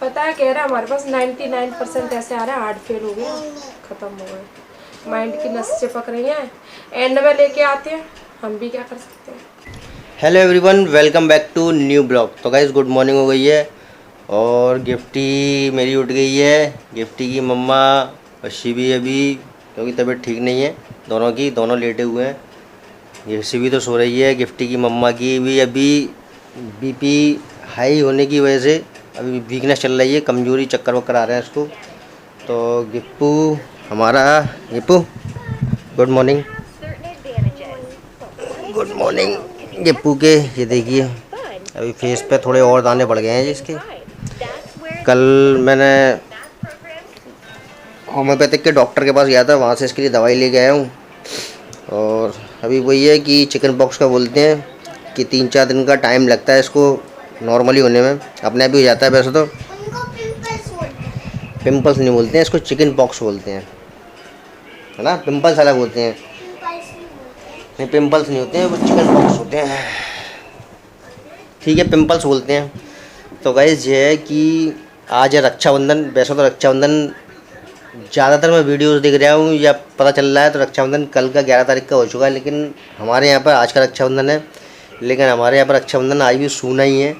पता है, कह रहा है हमारे पास 99% ऐसे आ रहा है 8 फेल हो गए, खत्म हो गए, माइंड की नस चिपक रही है, एंड में लेके आते हैं, हम भी क्या कर सकते हैं। Hello everyone, welcome back to new blog. तो गाइस गुड मॉर्निंग हो गई है और गिफ्टी मेरी उठ गई है। गिफ्टी की मम्मा और शिवी अभी, क्योंकि तबीयत ठीक नहीं है दोनों लेटे हुए हैं। ये शिवी तो सो रही है, गिफ्टी की मम्मा की भी अभी बीपी हाई होने की वजह से अभी वीकनेस चल रही है, कमजोरी चक्कर वक्कर आ रहे हैं इसको। तो गिप्पू हमारा, गिप्पू गुड मॉर्निंग। गुड मॉर्निंग गिप्पू के। ये देखिए अभी फेस पे थोड़े और दाने बढ़ गए हैं जिसके। कल मैंने होम्योपैथिक के डॉक्टर के पास गया था, वहाँ से इसके लिए दवाई लेके आया हूँ। और अभी वही है कि चिकन पॉक्स का बोलते हैं कि 3-4 दिन का टाइम लगता है इसको नॉर्मली होने में, अपने आप ही हो जाता है। वैसे तो पिंपल्स नहीं बोलते हैं इसको, चिकन पॉक्स बोलते हैं, है ना। पिंपल्स अलग होते हैं, नहीं पिंपल्स नहीं होते हैं, वो चिकन पॉक्स होते हैं। ठीक है, पिंपल्स बोलते हैं। तो गाइस ये है कि आज है रक्षाबंधन। वैसे तो रक्षाबंधन ज़्यादातर मैं वीडियोस देख रहा हूँ या पता चल रहा है तो रक्षाबंधन कल का 11 तारीख का हो चुका है, लेकिन हमारे यहाँ पर आज का रक्षाबंधन है। लेकिन हमारे यहाँ पर रक्षाबंधन आज भी सूना ही है,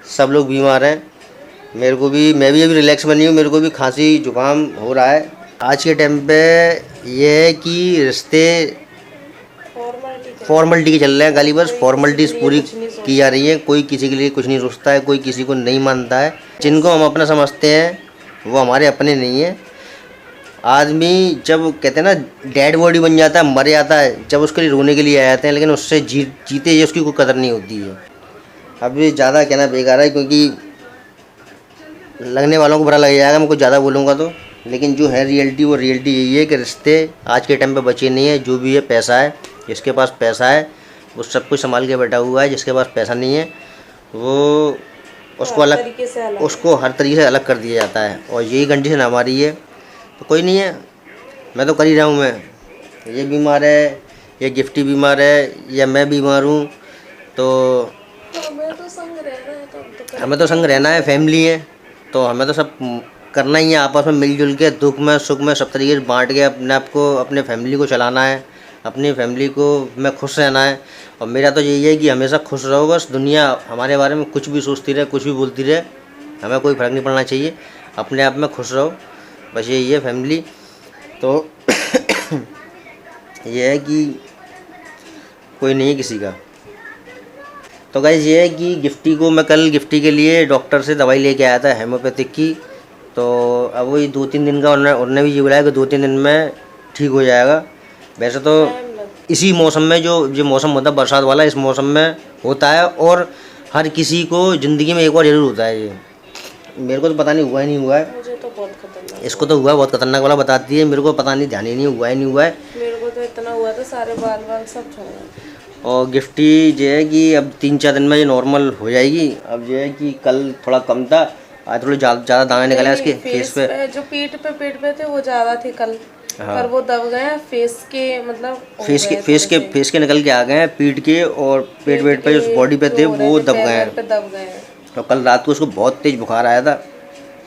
सब लोग बीमार हैं। मेरे को भी, मैं भी अभी रिलैक्स बनी हूँ, मेरे को भी खांसी जुकाम हो रहा है। आज के टाइम पे ये है कि रिश्ते फॉर्मेलिटी के चल रहे हैं, गाली बस फॉर्मेलिटीज़ पूरी की जा रही है। कोई किसी के लिए कुछ नहीं सोचता है, कोई किसी को नहीं मानता है। जिनको हम अपना समझते हैं वो हमारे अपने नहीं है। आदमी जब कहते हैं ना डेड बॉडी बन जाता है, मर जाता है, जब उसके लिए रोने के लिए आ जाते हैं, लेकिन उससे जीते ही उसकी कोई कदर नहीं होती है। अभी ज़्यादा कहना बेकार है, क्योंकि लगने वालों को बुरा लग जाएगा मैं कुछ ज़्यादा बोलूँगा तो। लेकिन जो है रियलिटी, वो रियलिटी यही है कि रिश्ते आज के टाइम पे बचे नहीं है। जो भी है पैसा है, जिसके पास पैसा है वो सब कुछ संभाल के बैठा हुआ है, जिसके पास पैसा नहीं है वो उसको हर तरीके से अलग कर दिया जाता है। और यही कंडीशन हमारी है। तो कोई नहीं है, मैं तो कर ही रहा हूँ। मैं, ये बीमार है, ये गिफ्टी बीमार है, या मैं बीमार हूँ, तो हमें तो संग रहना है। फैमिली है तो हमें तो सब करना ही है, आपस में मिलजुल के, दुख में सुख में सब तरीके से बांट के अपने आप को, अपने फैमिली को चलाना है, अपनी फैमिली को में खुश रहना है। और मेरा तो यही है कि हमेशा खुश रहो, बस दुनिया हमारे बारे में कुछ भी सोचती रहे, कुछ भी बोलती रहे, हमें कोई फ़र्क नहीं पड़ना चाहिए। अपने आप में खुश रहो, बस यही है फैमिली। तो ये है कि कोई नहीं है किसी का। तो गाइस ये है कि गिफ्टी को मैं कल गिफ्टी के लिए डॉक्टर से दवाई लेके आया था हेमोपैथिक की। तो अब वही 2-3 दिन का उन्होंने भी ये बोला कि 2-3 दिन में ठीक हो जाएगा। वैसे तो इसी मौसम में, जो मौसम होता है बरसात वाला, इस मौसम में होता है। और हर किसी को ज़िंदगी में एक बार ज़रूर होता है ये। मेरे को तो पता नहीं हुआ ही नहीं हुआ है, मुझे तो बहुत खतरनाक, इसको तो हुआ, बहुत खतरनाक वाला बताती है। मेरे को पता नहीं, ध्यान ही नहीं हुआ, ही नहीं हुआ है। मेरे को तो इतना हुआ था, सारे बाल सब झड़ गए। और गिफ्टी ये है कि अब 3-4 दिन में ये नॉर्मल हो जाएगी। अब ये है कि कल थोड़ा कम था, आज थोड़े ज़्यादा दाने निकले हैं इसके फेस पे। जो पेट पे थे वो ज़्यादा थे कल। हाँ। पर वो दब गए हैं फेस के, मतलब फेस के निकल के आ गए हैं, पीठ के और पेट वेट पे, जो बॉडी पे थे वो दब गए हैं। और कल रात को उसको बहुत तेज़ बुखार आया था,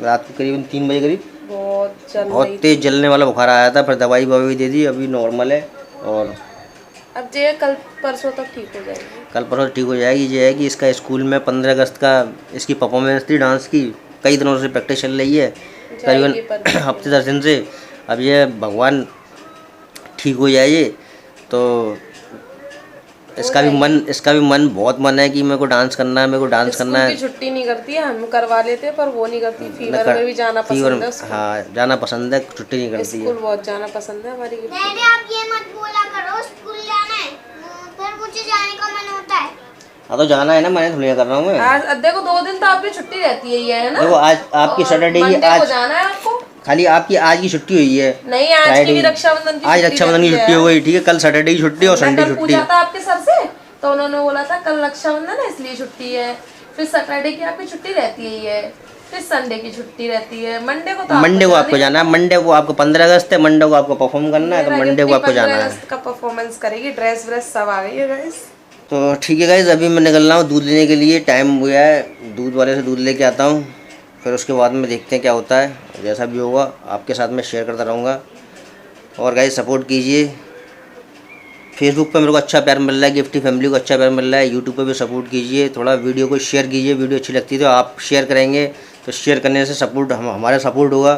रात को करीबन 3 बजे करीब बहुत तेज़ जलने वाला बुखार आया था। फिर दवाई ववाई दे दी, अभी नॉर्मल है। और अब जो कल परसों तक ठीक हो जाएगी, कल परसों ठीक हो जाएगी। ये है कि इसका स्कूल में 15 अगस्त का इसकी परफॉर्मेंस थी डांस की, कई दिनों से प्रैक्टिस चल रही है, करीबन हफ्ते 10 दिन से। अब ये भगवान ठीक हो जाए ये, तो इसका भी मन बहुत मन है कि मेरे को डांस करना है, मेरे को डांस करना है। छुट्टी नहीं करती है, हम करवा लेते पर वो नहीं करती। फीवर में भी जाना पसंद है उसको। हाँ जाना पसंद है, छुट्टी नहीं करती है। स्कूल बहुत जाना पसंद है हमारी। डैडी आप ये मत बोला करो, स्कूल जाना है फिर मुझे जाने का मन होता है। हाँ तो जाना है ना, मैं थोड़ी कर रहा हूँ। आज देखो 2 दिन तो आपकी छुट्टी रहती है ना। देखो आज आपकी सैटरडे की, आज जाना है आपको, खाली आपकी आज की छुट्टी हुई है। नहीं, आज की भी रक्षाबंधन की, आज रक्षाबंधन की छुट्टी हो गई, ठीक है। कल सैटरडे की छुट्टी और संडे छुट्टी। पूछा था आपके सर से तो उन्होंने बोला था कल रक्षाबंधन है इसलिए छुट्टी है, फिर सैटरडे की आपकी छुट्टी रहती है, फिर संडे की छुट्टी रहती है, मंडे को आपको जाना है। मंडे को आपको 15 अगस्त है, मंडे को आपको परफॉर्म करना है, तो मंडे को आपको जाना है। 15 अगस्त का परफॉर्मेंस करेगी, ड्रेस व्रेस सब आ गई है गाइस। तो ठीक है गाइस, अभी मैं निकल रहा हूँ दूध लेने के लिए, टाइम हुआ है, दूध वाले से दूध लेके आता हूँ। फिर उसके बाद में देखते हैं क्या होता है। जैसा भी होगा आपके साथ में शेयर करता रहूँगा। और गाइस सपोर्ट कीजिए। फेसबुक पे मेरे को अच्छा प्यार मिल रहा है, गिफ्टी फैमिली को अच्छा प्यार मिल रहा है। यूट्यूब पे भी सपोर्ट कीजिए, थोड़ा वीडियो को शेयर कीजिए। वीडियो अच्छी लगती है तो आप शेयर करेंगे, तो शेयर करने से सपोर्ट हमारा सपोर्ट होगा,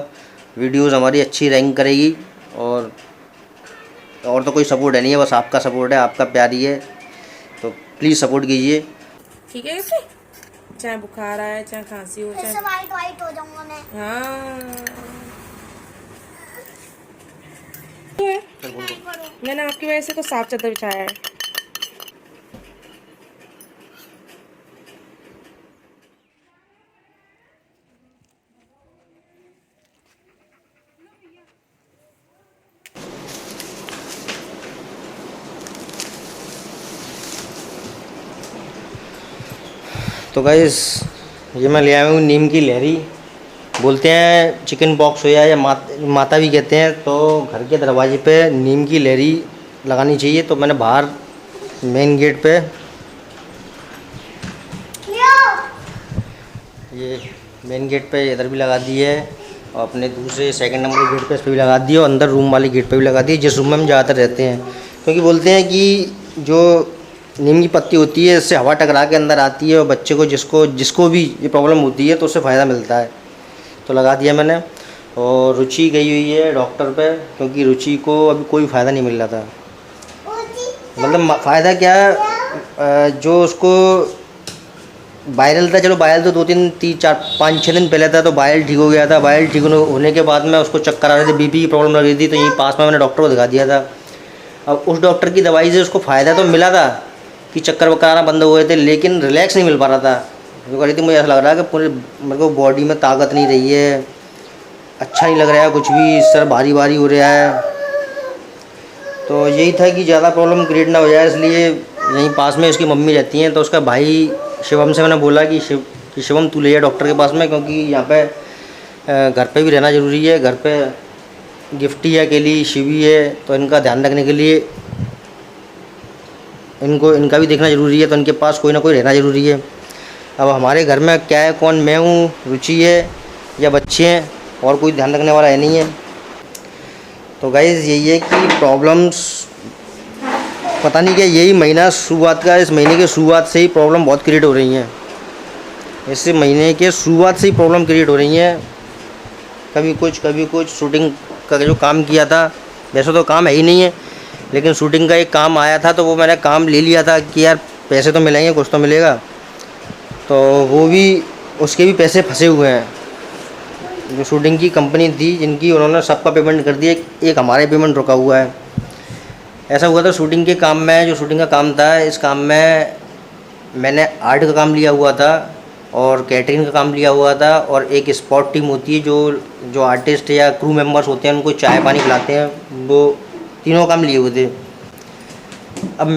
वीडियोज़ हमारी अच्छी रैंक करेगी। और तो कोई सपोर्ट है नहीं है, बस आपका सपोर्ट है, आपका प्यार ही है। तो प्लीज़ सपोर्ट कीजिए। ठीक है इसे, चाहे बुखार आए चाहे खांसी हो फिर से चाहे वाइट वाइट हो जाऊंगा मैं। हाँ मैंने आपकी वजह से तो साफ चादर बिछाया है। तो गाइस ये मैं ले आया हूँ नीम की लहरी। बोलते हैं चिकन पॉक्स हो या माता भी कहते हैं, तो घर के दरवाजे पे नीम की लहरी लगानी चाहिए। तो मैंने बाहर मेन गेट पे ये मेन गेट पे इधर भी लगा दी है, और अपने दूसरे सेकंड नंबर गेट पे इस पर भी लगा दी है, और अंदर रूम वाले गेट पे भी लगा दी है, जिस रूम में हम ज़्यादातर रहते हैं। क्योंकि बोलते हैं कि जो नीम की पत्ती होती है इससे हवा टकरा के अंदर आती है, और बच्चे को जिसको भी ये प्रॉब्लम होती है तो उससे फ़ायदा मिलता है। तो लगा दिया मैंने। और रुचि गई हुई है डॉक्टर पे, क्योंकि रुचि को अभी कोई फ़ायदा नहीं मिल रहा था। मतलब फ़ायदा क्या, जो उसको वायरल था, चलो वायरल तो 2-3-4-5-6 दिन पहले था, तो वायरल ठीक हो गया था। वायरल ठीक होने के बाद में उसको चक्कर आ रहे थे, बीपी की प्रॉब्लम लग रही थी, तो यहीं पास में मैंने डॉक्टर को दिखा दिया था। अब उस डॉक्टर की दवाई से उसको फ़ायदा तो मिला था कि चक्कर वक्कर आना बंद हो गए थे, लेकिन रिलैक्स नहीं मिल पा रहा था। जो कह रही थी मुझे ऐसा लग रहा है कि पूरे मेरे को बॉडी में ताकत नहीं रही है, अच्छा नहीं लग रहा है कुछ भी, सर भारी भारी हो रहा है। तो यही था कि ज़्यादा प्रॉब्लम क्रिएट ना हो जाए, इसलिए यहीं पास में उसकी मम्मी रहती हैं, तो उसका भाई शिवम से मैंने बोला कि शिवम तू ले जा डॉक्टर के पास में, क्योंकि यहाँ पे घर पे भी रहना ज़रूरी है। घर पे गिफ्टी है, अकेली शिवी है, तो इनका ध्यान रखने के लिए इनका भी देखना ज़रूरी है, तो इनके पास कोई ना कोई रहना ज़रूरी है। अब हमारे घर में क्या है, कौन, मैं हूँ, रुचि है या बच्चे हैं, और कोई ध्यान रखने वाला है नहीं है। तो गाइज़ यही है कि प्रॉब्लम्स पता नहीं क्या, यही महीना शुरुआत का, इस महीने के शुरुआत से ही प्रॉब्लम बहुत क्रिएट हो रही हैं। इस महीने के शुरुआत से ही प्रॉब्लम क्रिएट हो रही हैं, कभी कुछ। शूटिंग का जो काम किया था, वैसे तो काम है ही नहीं है, लेकिन शूटिंग का एक काम आया था, तो वो मैंने काम ले लिया था कि यार पैसे तो मिलेंगे, कुछ तो मिलेगा। तो वो भी, उसके भी पैसे फंसे हुए हैं। जो शूटिंग की कंपनी थी जिनकी, उन्होंने सबका पेमेंट कर दिया, एक हमारा पेमेंट रुका हुआ है। ऐसा हुआ था शूटिंग के काम में, जो शूटिंग का काम था, इस काम में मैंने आर्ट का काम लिया हुआ था, और कैटरिंग का काम लिया हुआ था, और एक स्पॉट टीम होती है जो आर्टिस्ट या क्रू मेंबर्स होते हैं, उनको चाय पानी पिलाते हैं, वो तीनों काम लिए हुए थे। अब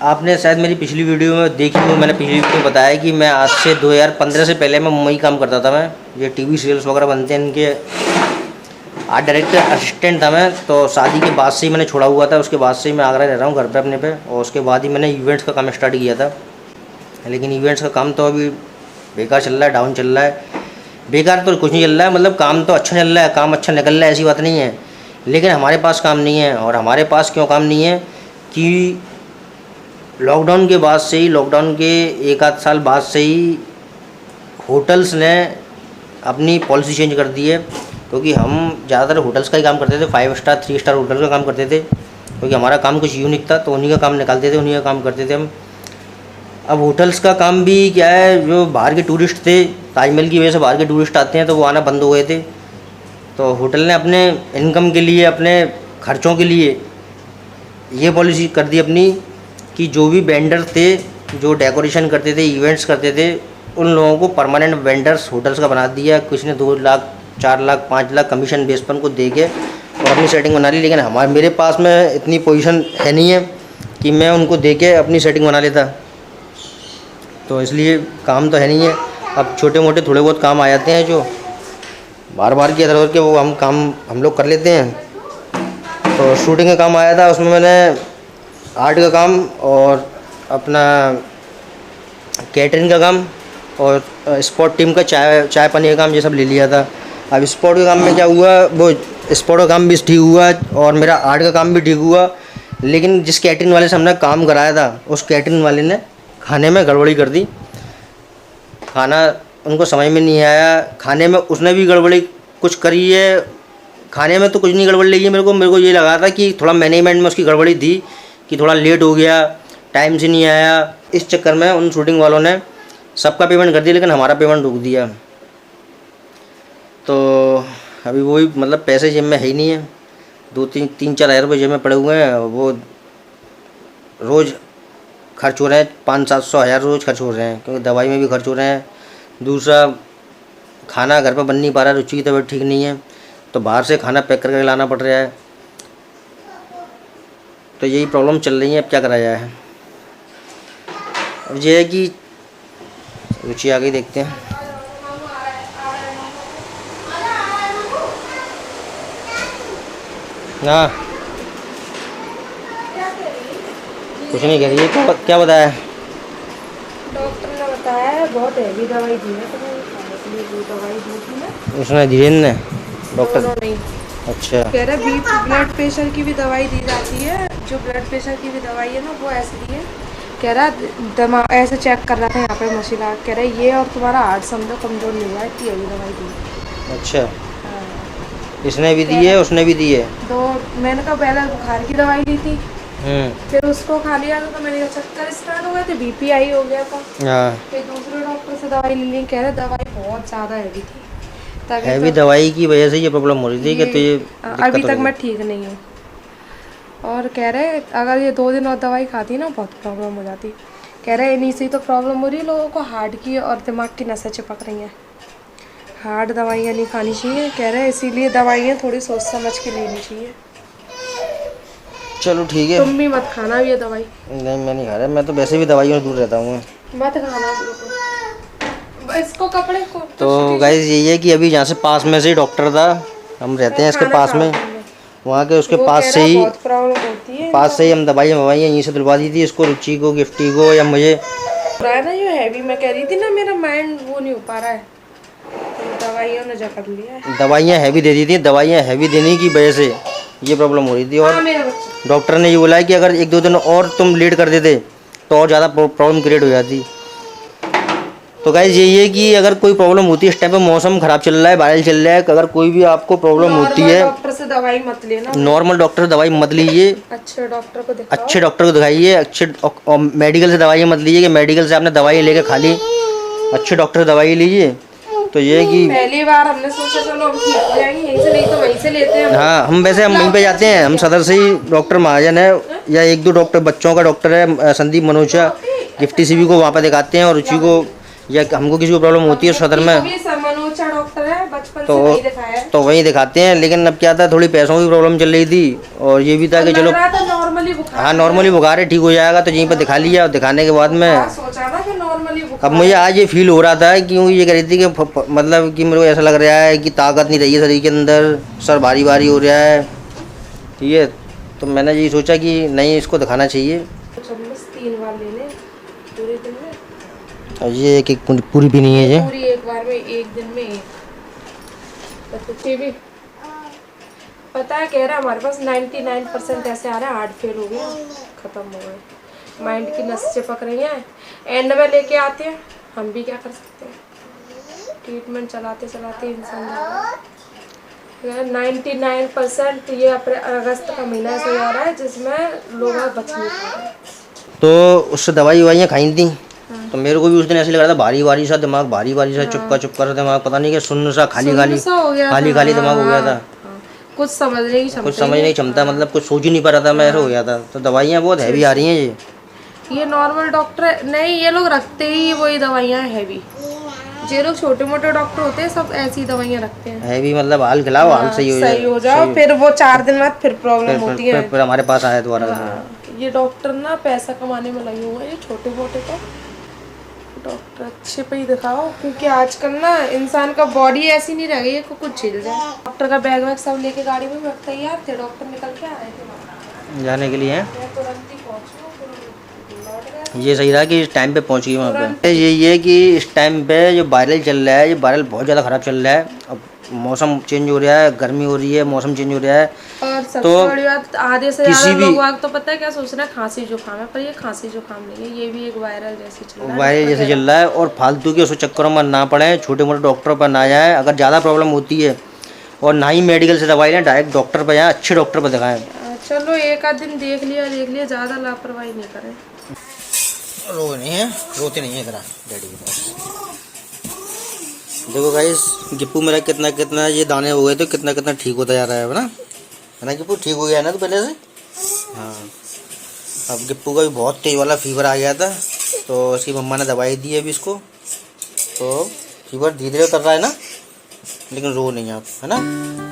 आपने शायद मेरी पिछली वीडियो में देखी हो, मैंने पिछली वीडियो में बताया कि मैं आज से 2015 से पहले मैं मुंबई काम करता था। मैं ये टीवी सीरियल्स वगैरह बनते हैं, इनके आर्ट डायरेक्टर असिस्टेंट था मैं। तो शादी के बाद से ही मैंने छोड़ा हुआ था, उसके बाद से ही मैं आगरा रह रहा हूँ घर पे अपने पे, और उसके बाद ही मैंने इवेंट्स का काम स्टार्ट किया था। लेकिन इवेंट्स का काम तो अभी बेकार चल रहा है, डाउन चल रहा है। बेकार तो कुछ नहीं चल रहा है, मतलब काम तो अच्छा चल रहा है, काम अच्छा निकल रहा है, ऐसी बात नहीं है, लेकिन हमारे पास काम नहीं है। और हमारे पास क्यों काम नहीं है कि लॉकडाउन के बाद से ही, लॉकडाउन के 1-8 साल बाद से ही होटल्स ने अपनी पॉलिसी चेंज कर दी है। क्योंकि हम ज़्यादातर होटल्स का ही काम करते थे, 5 स्टार 3 स्टार होटल का काम करते थे, क्योंकि हमारा काम कुछ यूनिक था, तो उन्हीं का काम निकालते थे, उन्हीं का काम करते थे हम। अब होटल्स का काम भी क्या है, जो बाहर के टूरिस्ट थे, ताजमहल की वजह से बाहर के टूरिस्ट आते हैं, तो वो आना बंद हो गए थे। तो होटल ने अपने इनकम के लिए, अपने खर्चों के लिए ये पॉलिसी कर दी अपनी कि जो भी वेंडर थे, जो डेकोरेशन करते थे, इवेंट्स करते थे, उन लोगों को परमानेंट वेंडर्स होटल्स का बना दिया। किसी ने 2 लाख 4 लाख 5 लाख कमीशन बेस पर उनको दे के और अपनी सेटिंग बना ली। लेकिन मेरे पास में इतनी पोजीशन है नहीं है कि मैं उनको दे के अपनी सेटिंग बना लेता, तो इसलिए काम तो है नहीं है। अब छोटे मोटे थोड़े बहुत काम आ जाते हैं, जो बार के इधर उधर के, वो हम लोग कर लेते हैं। तो शूटिंग का काम आया था, उसमें मैंने आर्ट का काम और अपना कैटरिंग का काम और स्पोर्ट टीम का चाय पानी का काम ये सब ले लिया था। अब स्पोर्ट के काम में क्या हुआ, वो स्पोर्ट का काम भी ठीक हुआ और मेरा आर्ट का काम भी ठीक हुआ, लेकिन जिस कैटरिंग वाले से हमने काम कराया था उस कैटरिंग वाले ने खाने में गड़बड़ी कर दी। खाना उनको समझ में नहीं आया, खाने में उसने भी गड़बड़ी कुछ करी है। खाने में तो कुछ नहीं गड़बड़ी लगी मेरे को ये लगा था कि थोड़ा मैनेजमेंट में उसकी गड़बड़ी थी कि थोड़ा लेट हो गया, टाइम से नहीं आया। इस चक्कर में उन शूटिंग वालों ने सबका पेमेंट कर दिया लेकिन हमारा पेमेंट रोक दिया। तो अभी वही मतलब पैसे जेब में है ही नहीं है, 2-3-4 हज़ार रुपये जेब में पड़े हुए हैं। वो रोज़ खर्च हो रहे हैं, 500-700 हज़ार रोज़ खर्च हो रहे हैं, क्योंकि दवाई में भी खर्च हो रहे हैं। दूसरा खाना घर पर बन नहीं पा रहा है, रुचि की तबीयत ठीक नहीं है तो बाहर से खाना पैक करके लाना पड़ रहा है। तो यही प्रॉब्लम चल रही है, अब क्या करा जाए। अब ये है कि रुचि आ गई, देखते हैं। हाँ कुछ नहीं कह रही है, क्या बताया डॉक्टर ने बताया है बहुत हैवी दवाई दी है तुम्हें खाने के लिए, जो दवाई दी थी ना उसने धीरेन्द्र ने डॉक्टर। दोनों नहीं, अच्छा कह रहे बीपी ब्लड प्रेशर की भी दवाई दी जाती है, जो ब्लड प्रेशर की भी दवाई है ना वो ऐसी दी है। कह रहा दिमाग ऐसे चेक कर रहा था यहाँ पे मशीन लगा, कह रहा ये और तुम्हारा हार्ट समझो कमजोर नहीं हुआ है, इतनी हैवी दवाई दी है। अच्छा इसने भी दी है उसने भी दी है। तो मैंने कहा पहले बुखार की दवाई ली थी, फिर उसको खा लिया तो मैंने कहा चक्कर स्टार्ट हो गए थे, बीपी आई हो गया था। हाँ फिर दूसरे डॉक्टर से दवाई ले ली, कह रहे दवाई बहुत ज़्यादा हैवी थी, तभी हैवी तो दवाई की वजह से ये प्रॉब्लम हो रही थी कि तो ये अभी तक मैं ठीक नहीं हूँ। और कह रहे अगर ये 2 दिन और दवाई खाती ना बहुत प्रॉब्लम हो जाती। कह रहे इन्हीं से ही तो प्रॉब्लम हो रही है लोगों को, हार्ट की और दिमाग की नसें चिपक रही हैं, हार्ड दवाइयाँ नहीं खानी चाहिए। कह रहे इसीलिए दवाइयाँ थोड़ी सोच समझ के लेनी चाहिए। चलो ठीक है, तुम भी मत खाना ये दवाई। नहीं मैं नहीं खा रहा, मैं तो वैसे भी दवाइयों से दूर रहता हूँ। मत खाना बिल्कुल। इसको कपड़े को तो गाइस यही है कि अभी जहाँ से पास में से ही डॉक्टर था, हम रहते हैं इसके पास में, वहाँ के उसके पास से ही बहुत प्रॉब्लम होती है, पास से ही हम दवाइयाँ यहीं से दिलवा दी थी इसको, रुचि को, गिफ्टी को या मुझे। ना ये हैवी मैं कह रही थी ना, मेरा माइंड वो नहीं हो पा रहा है, तो दवाइयों ने जकड़ लिया है। दवाइयाँ हैवी दे दी थी, दवाइयाँ हैवी देने की वजह से ये प्रॉब्लम हो रही थी। और डॉक्टर ने ये बोला है कि अगर 1-2 दिन और तुम लेट कर देते तो और ज़्यादा प्रॉब्लम क्रिएट हो जाती। तो गाइस यही है कि अगर कोई प्रॉब्लम होती है, इस टाइम पे मौसम ख़राब चल रहा है, वायरल चल रहा है, अगर कोई भी आपको प्रॉब्लम होती है डॉक्टर से दवाई मत लेना, नॉर्मल डॉक्टर से दवाई मत लीजिए, अच्छे डॉक्टर को दिखाओ, अच्छे डॉक्टर को दिखाइए। अच्छे मेडिकल से दवाइयाँ मत लीजिए कि मेडिकल से आपने दवाई लेके खा ली, अच्छे डॉक्टर से दवाई लीजिए। तो ये है कि पहली बार हमने सोचा चलो हम ठीक हो जाएंगे यहीं से, नहीं तो वहीं से लेते हैं। हाँ हम वहीं पे जाते हैं, हम सदर से ही डॉक्टर महाजन है या 1-2 डॉक्टर बच्चों का डॉक्टर है, संदीप मनोजा, गिफ्टी सीबी को वहाँ पे दिखाते हैं। और रुचि को या हमको किसी को प्रॉब्लम होती है सदर में डॉक्टर है, बचपन से वही दिखाया है, तो वहीं दिखाते हैं। लेकिन अब क्या था, थोड़ी पैसों की प्रॉब्लम चल रही थी और ये भी था कि चलो नॉर्मली बुखार, हाँ नॉर्मली बुखार है, ठीक हो जाएगा, तो यहीं पर दिखा लिया। और दिखाने के बाद में सोचा ना कि नॉर्मली अब मुझे आज ये फील हो रहा था, क्योंकि ये कह रही थी कि मतलब कि मेरे को ऐसा लग रहा है कि ताकत नहीं रही है शरीर के अंदर, सर भारी भारी हो रहा है, ठीक है। तो मैंने यही सोचा कि नहीं, इसको दिखाना चाहिए। 3 बार लेने पूरे दिन में, और ये एक पूरी भी नहीं है ये पूरी एक बार में, एक दिन में एक। भी पता है, कह रहा है हमारे पास 99% ऐसे आ रहे हैं हार्ट फेल हो गया, खत्म हो गए, माइंड की नस चिपक रही है, एंड में लेके आते हैं। हम भी क्या कर सकते हैं, ट्रीटमेंट चलाते चलाते इंसान 99% ये अगस्त का महीना ऐसा जा रहा है जिसमें लोग बच नहीं पा रहे। तो उससे दवाइयाँ खाई थी। तो मेरे को भी उस दिन ऐसे लग रहा था भारी भारी सा दिमाग, भारी भारी सा चुपका सा दिमाग, पता नहीं क्या सुन्न सा, खाली दिमाग हो गया था। कुछ समझ नहीं क्षमता मतलब कुछ सोच ही नहीं पा रहा था मैं, ऐसा हो गया था। तो दवाइयाँ बहुत हैवी आ रही हैं ये नॉर्मल डॉक्टर नहीं, ये लोग रखते ही वही दवाइयाँ हैवी, जो लोग छोटे मोटे डॉक्टर होते हैं सब ऐसी दवाइयाँ रखते हैं हैवी, मतलब हाल खिलाओ हाल सही हो जाओ, फिर वो 4 दिन बाद फिर प्रॉब्लम होती है, फिर हमारे पास आया दोबारा। ये डॉक्टर ना पैसा कमाने में लगे हुए हैं, छोटे मोटे को डॉक्टर अच्छे पे ही दिखाओ, क्योंकि आजकल ना इंसान का बॉडी ऐसी नहीं रह गई है को कुछ झेल जाए। डॉक्टर का बैग वैग सब लेके गाड़ी में बैठ तैयार थे, डॉक्टर निकल के आ रहे थे जाने के लिए। तुरंत ही पहुंचे, ये सही रहा कि इस टाइम पे पहुंच गई वहाँ पे। ये है कि इस टाइम पे जो वायरल चल रहा है, ये वायरल बहुत ज़्यादा ख़राब चल रहा है। अब मौसम चेंज हो रहा है, गर्मी हो रही है, मौसम चेंज हो रहा है। और सबसे तो बड़ी बात, आधे से किसी ज़्यादा भी लोग तो पता है क्या सोच रहे हैं, खांसी जुकाम है, पर ये खांसी जुकाम नहीं है, ये भी एक वायरल जैसे चल रहा है। वायरल जैसे चल रहा है। और फालतू के उस चक्करों में ना पड़े, छोटे मोटे डॉक्टर पर ना जाए। अगर ज़्यादा प्रॉब्लम होती है और ना ही मेडिकल से दवाई लें, डायरेक्ट डॉक्टर पर जाएँ, अच्छे डॉक्टर पर दिखाएं। चलो एक आध दिन देख लिया, ज़्यादा लापरवाही नहीं करें। रो नहीं है, रोते नहीं है इधर डैडी के पास। देखो गाइस, गिप्पू मेरा कितना कितना ये दाने हो गए तो कितना कितना ठीक होता जा रहा है ना गिप्पू? ठीक हो गया है ना तो पहले से? हाँ। अब गिप्पू का भी बहुत तेज वाला फीवर आ गया था, तो उसकी मम्मा ने दवाई दी है अभी इसको, तो फीवर धीरे धीरे उतर रहा है ना। लेकिन रो नहीं आप, है ना?